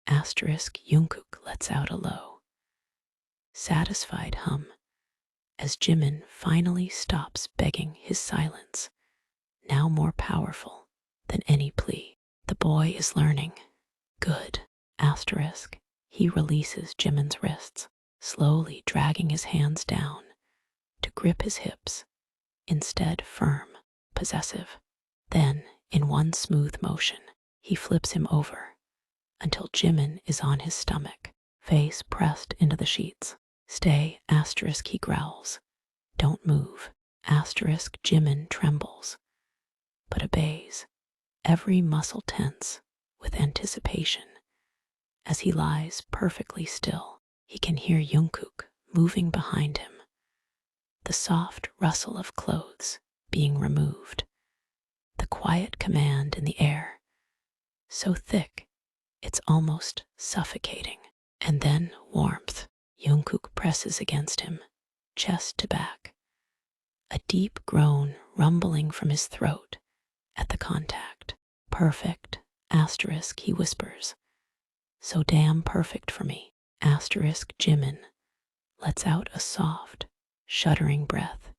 Asterisk Jungkook lets out a low, satisfied hum as Jimin finally stops begging his silence, now more powerful than any plea. The boy is learning. Good. Asterisk. He releases Jimin's wrists, slowly dragging his hands down to grip his hips, instead firm, possessive. Then, in one smooth motion, he flips him over until Jimin is on his stomach, face pressed into the sheets. Stay, asterisk, he growls. Don't move. Asterisk, Jimin trembles, but obeys, every muscle tense with anticipation. As he lies perfectly still, he can hear Jungkook moving behind him, the soft rustle of clothes being removed, the quiet command in the air, so thick it's almost suffocating. And then warmth. Jungkook presses against him, chest to back, a deep groan rumbling from his throat at the contact. Perfect, asterisk, he whispers. So damn perfect for me. Asterisk, Jimin lets out a soft, shuddering breath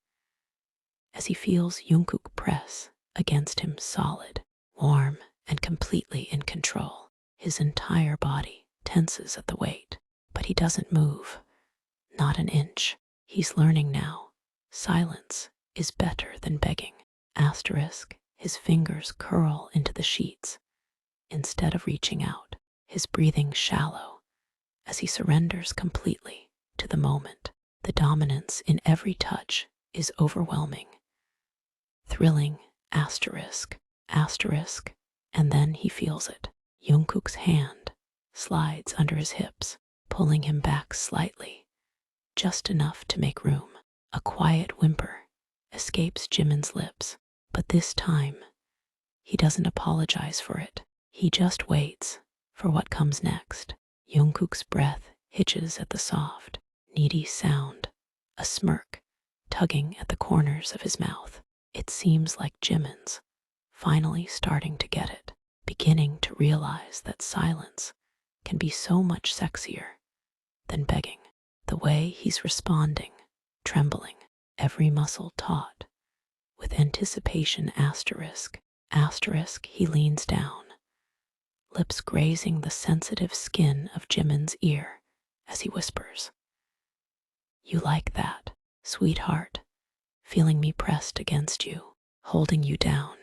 as he feels Jungkook press against him solid, warm, and completely in control. His entire body tenses at the weight, but he doesn't move, not an inch. He's learning now. Silence is better than begging. Asterisk, his fingers curl into the sheets instead of reaching out, his breathing shallow as he surrenders completely to the moment. The dominance in every touch is overwhelming, thrilling, asterisk, and then he feels it. Jungkook's hand slides under his hips, pulling him back slightly, just enough to make room. A quiet whimper escapes Jimin's lips, but this time he doesn't apologize for it. He just waits for what comes next. Jungkook's breath hitches at the soft, needy sound, a smirk tugging at the corners of his mouth. It seems like Jimin's finally starting to get it, beginning to realize that silence can be so much sexier than begging. The way he's responding, trembling, every muscle taut with anticipation, asterisk, he leans down, lips grazing the sensitive skin of Jimin's ear as he whispers, "You like that, sweetheart, feeling me pressed against you, holding you down,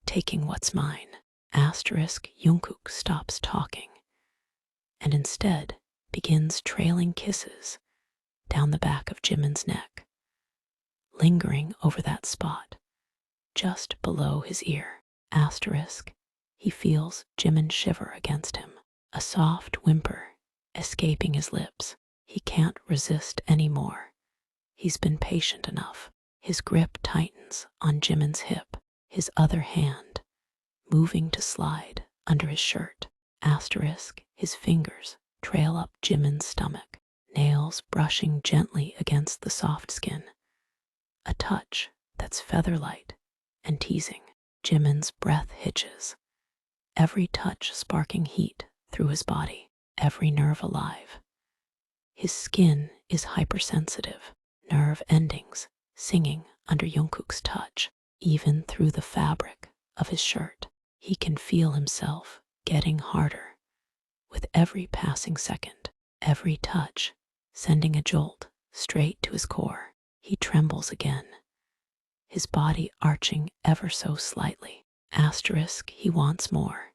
taking what's mine." Asterisk, Jungkook stops talking and instead begins trailing kisses down the back of Jimin's neck, lingering over that spot just below his ear. Asterisk, he feels Jimin shiver against him, a soft whimper escaping his lips. He can't resist anymore. He's been patient enough. His grip tightens on Jimin's hip, his other hand moving to slide under his shirt. Asterisk, his fingers trail up Jimin's stomach, nails brushing gently against the soft skin, a touch that's feather-light and teasing. Jimin's breath hitches, every touch sparking heat through his body, every nerve alive. His skin is hypersensitive, nerve endings singing under Jungkook's touch. Even through the fabric of his shirt, he can feel himself getting harder with every passing second, every touch sending a jolt straight to his core. He trembles again, his body arching ever so slightly. Asterisk, he wants more.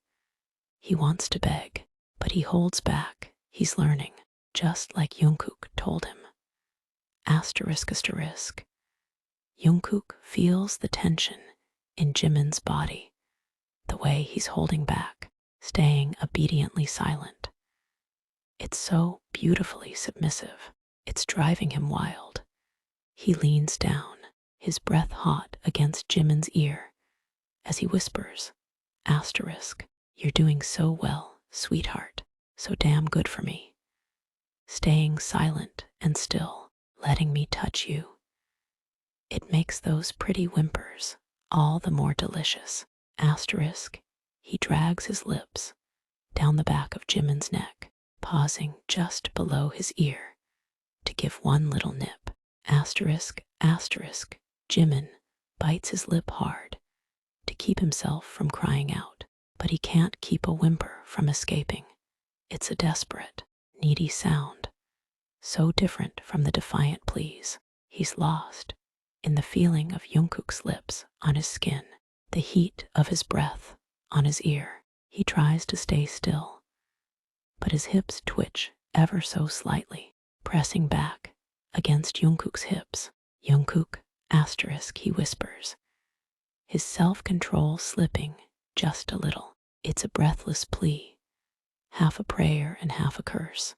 He wants to beg, but he holds back. He's learning, just like Jungkook told him. Asterisk, Jungkook feels the tension in Jimin's body, the way he's holding back, staying obediently silent. It's so beautifully submissive. It's driving him wild. He leans down, his breath hot against Jimin's ear, as he whispers, asterisk, "You're doing so well, sweetheart, so damn good for me. Staying silent and still, letting me touch you. It makes those pretty whimpers all the more delicious." Asterisk, he drags his lips down the back of Jimin's neck, pausing just below his ear to give one little nip. Asterisk, asterisk. Jimin bites his lip hard to keep himself from crying out, but he can't keep a whimper from escaping. It's a desperate, needy sound, so different from the defiant pleas. He's lost in the feeling of Jungkook's lips on his skin, the heat of his breath on his ear. He tries to stay still, but his hips twitch ever so slightly, pressing back against Jungkook's hips. Jungkook, asterisk, he whispers, his self-control slipping just a little. It's a breathless plea, half a prayer and half a curse.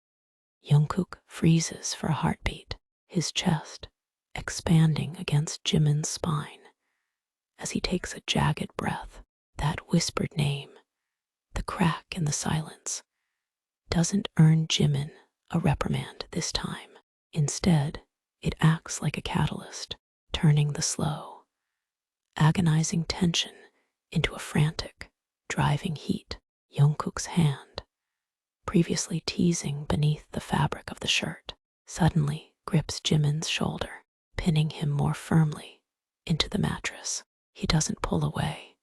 Jungkook freezes for a heartbeat, his chest expanding against Jimin's spine as he takes a jagged breath. That whispered name, the crack in the silence, doesn't earn Jimin a reprimand this time. Instead, it acts like a catalyst, turning the slow, agonizing tension into a frantic, driving heat. Jungkook's hand, previously teasing beneath the fabric of the shirt, suddenly grips Jimin's shoulder, pinning him more firmly into the mattress. He doesn't pull away.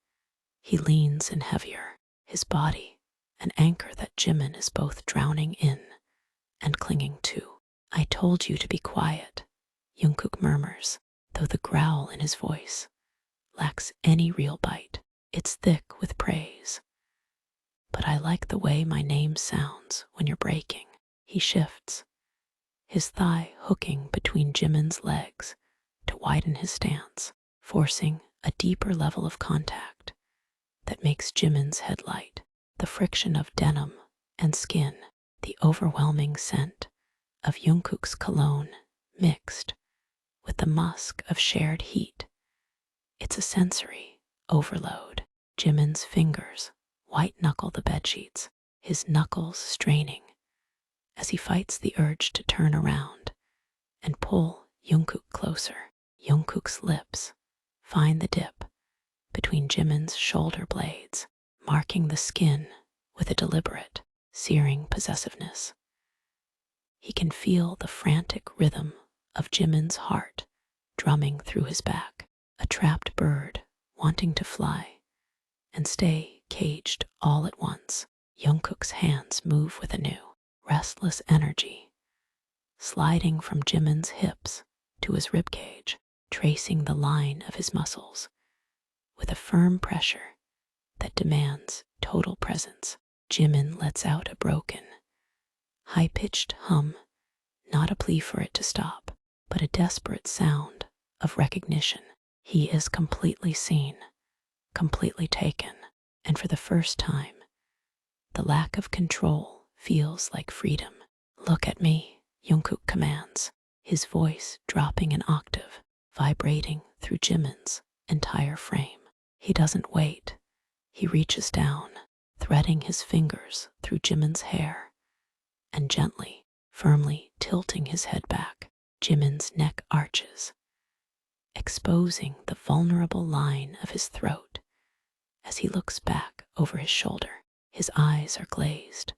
He leans in heavier, his body an anchor that Jimin is both drowning in and clinging to. I told you to be quiet, Jungkook murmurs, though the growl in his voice lacks any real bite. It's thick with praise. But I like the way my name sounds when you're breaking. He shifts, his thigh hooking between Jimin's legs to widen his stance, forcing a deeper level of contact that makes Jimin's head light. The friction of denim and skin, the overwhelming scent of Jungkook's cologne mixed with the musk of shared heat. It's a sensory overload. Jimin's fingers white-knuckle the bedsheets, his knuckles straining as he fights the urge to turn around and pull Jungkook closer. Jungkook's lips find the dip between Jimin's shoulder blades, marking the skin with a deliberate, searing possessiveness. He can feel the frantic rhythm of Jimin's heart drumming through his back, a trapped bird wanting to fly and stay caged all at once. Jungkook's hands move with a new, restless energy, sliding from Jimin's hips to his ribcage, tracing the line of his muscles with a firm pressure that demands total presence. Jimin lets out a broken, high-pitched hum, not a plea for it to stop, but a desperate sound of recognition. He is completely seen, completely taken, and for the first time, the lack of control feels like freedom. Look at me, Jungkook commands, his voice dropping an octave, vibrating through Jimin's entire frame. He doesn't wait. He reaches down, threading his fingers through Jimin's hair, and gently, firmly tilting his head back. Jimin's neck arches, exposing the vulnerable line of his throat as he looks back over his shoulder. His eyes are glazed,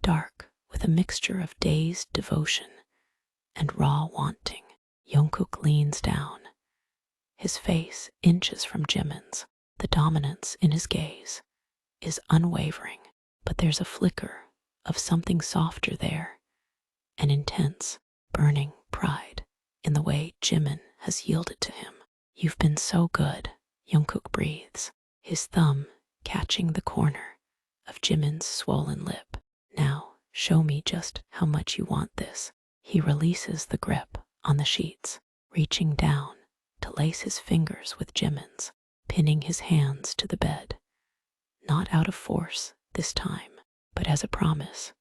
dark with a mixture of dazed devotion and raw wanting. Jungkook leans down, his face inches from Jimin's. The dominance in his gaze is unwavering, but there's a flicker of something softer there, an intense, burning pride in the way Jimin has yielded to him. You've been so good, Jungkook breathes, his thumb catching the corner of Jimin's swollen lip. Now, show me just how much you want this. He releases the grip on the sheets, reaching down to lace his fingers with Jimin's, pinning his hands to the bed, not out of force this time, but as a promise.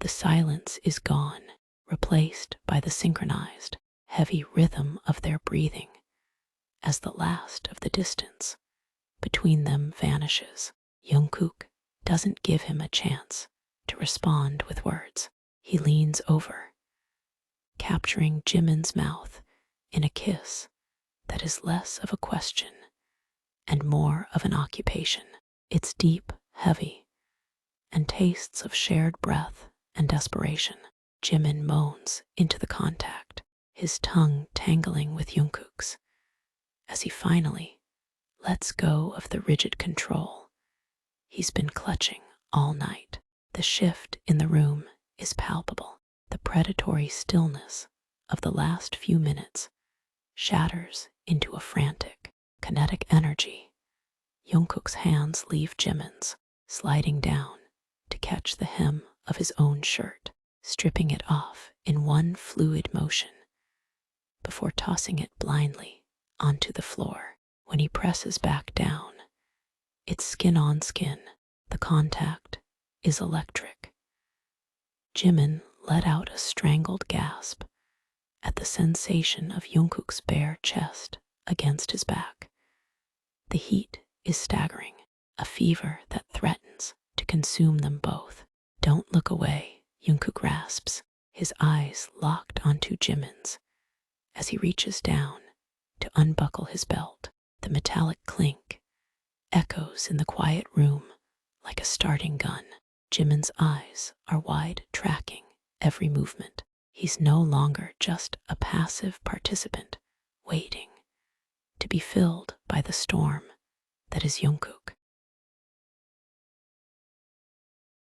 The silence is gone, replaced by the synchronized, heavy rhythm of their breathing, as the last of the distance between them vanishes. Jungkook doesn't give him a chance to respond with words. He leans over, capturing Jimin's mouth in a kiss that is less of a question and more of an occupation. It's deep, heavy, and tastes of shared breath and desperation. Jimin moans into the contact, his tongue tangling with Jungkook's. As he finally lets go of the rigid control he's been clutching all night, the shift in the room is palpable. The predatory stillness of the last few minutes shatters into a frantic, kinetic energy. Jungkook's hands leave Jimin's, sliding down to catch the hem of his own shirt, stripping it off in one fluid motion before tossing it blindly onto the floor. When he presses back down, it's skin on skin. The contact is electric. Jimin let out a strangled gasp at the sensation of Jungkook's bare chest against his back. The heat is staggering, a fever that threatens to consume them both. Don't look away, Jungkook rasps, his eyes locked onto Jimin's as he reaches down to unbuckle his belt. The metallic clink echoes in the quiet room like a starting gun. Jimin's eyes are wide, tracking every movement. He's no longer just a passive participant, waiting to be filled by the storm that is Jungkook.